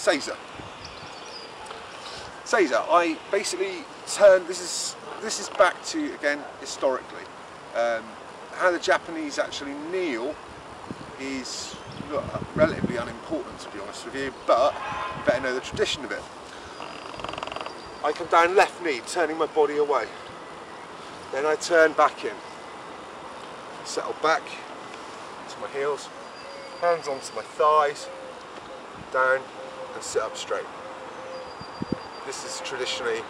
Seiza. Seiza, I basically turn, this is back to, again, historically. How the Japanese actually kneel is relatively unimportant, to be honest with you, but you better know the tradition of it. I come down left knee, turning my body away. Then I turn back in. Settle back to my heels, hands onto my thighs, down and sit up straight. This is traditionally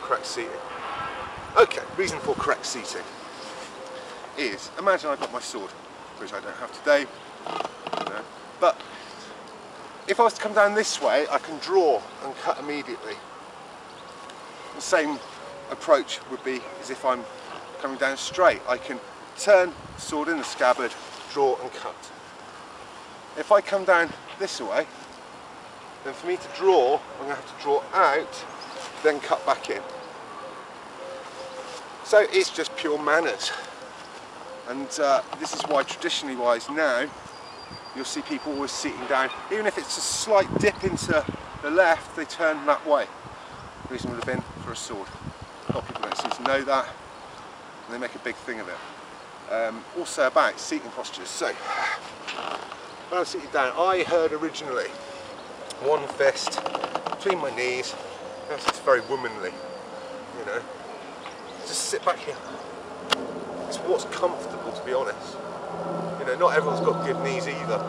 correct seating. Okay, reason for correct seating is, imagine I've got my sword, which I don't have today, but if I was to come down this way, I can draw and cut immediately. The same approach would be as if I'm coming down straight. I can turn the sword in the scabbard, draw and cut. If I come down this way, then for me to draw, I'm going to have to draw out, then cut back in. So it's just pure manners. And this is why, traditionally wise now, you'll see people always seating down. Even if it's a slight dip into the left, they turn that way. The reason would have been for a sword. A lot of people don't seem to know that, and they make a big thing of it. Also about seating postures. So, when I was seated down, I heard originally one fist between my knees. That's very womanly, you know. Just sit back here. It's what's comfortable, to be honest. You know, not everyone's got good knees either.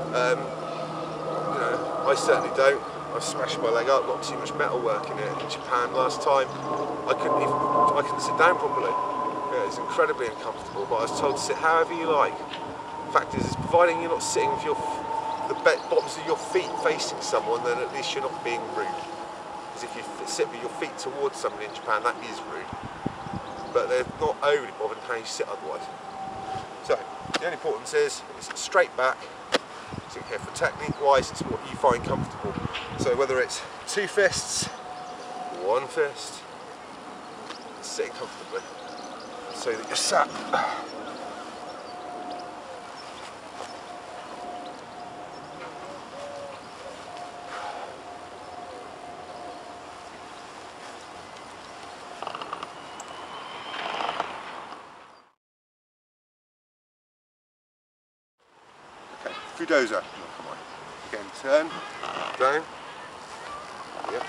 You know, I certainly don't. I've smashed my leg up, got too much metal work in it. In Japan last time, I couldn't sit down properly. Yeah, it's incredibly uncomfortable, but I was told to sit however you like. The fact is, providing you're not sitting with the bottoms of your feet facing someone, then at least you're not being rude. Because if you sit with your feet towards somebody in Japan, that is rude. But they're not overly bothered how you sit otherwise. So, the only importance is it's straight back. So here for technique wise, it's what you find comfortable. So whether it's two fists, one fist, sitting comfortably, so that you're sat. Okay, Fudoza. Come on. Again, turn, down. Yep.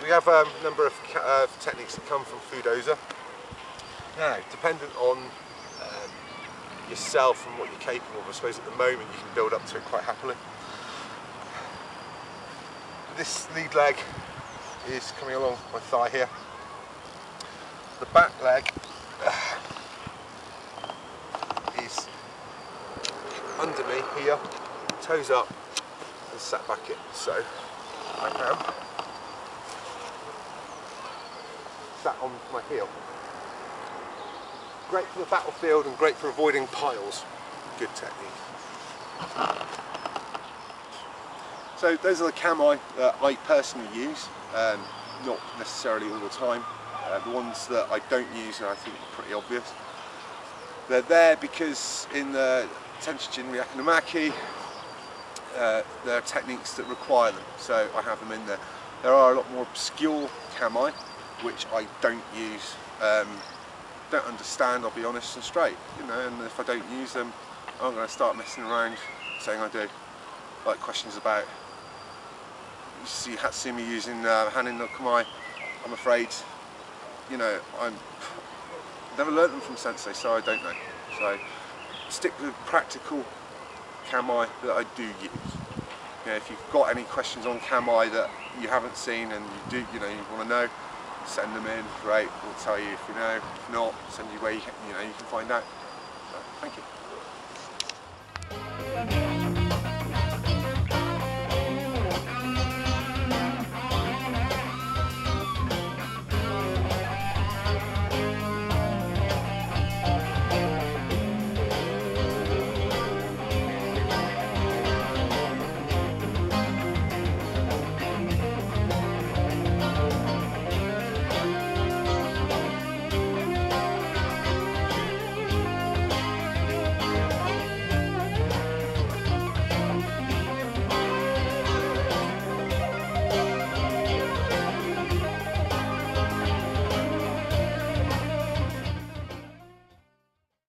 We have a number of techniques that come from Fudoza. Now, dependent on yourself and what you're capable of, I suppose at the moment you can build up to it quite happily. This lead leg is coming along my thigh here. The back leg is under me here, toes up and sat back in. So I am sat on my heel. Great for the battlefield and great for avoiding piles. Good technique. So those are the kamae that I personally use, not necessarily all the time. The ones that I don't use are, I think, pretty obvious. They're there because in the Tenshin Ryakunomaki, there are techniques that require them, so I have them in there. There are a lot more obscure kamae, which I don't use, don't understand, I'll be honest and straight, you know, and if I don't use them, I'm going to start messing around saying I do. Like questions about, you see Hatsumi using Hanin no kamae, I'm afraid, you know, I've never learnt them from sensei, so I don't know. So stick with practical kamae that I do use. You know, if you've got any questions on kamae that you haven't seen and you want to know, send them in. Great, we'll tell you if you know. If not, send you where you can find out. So, thank you.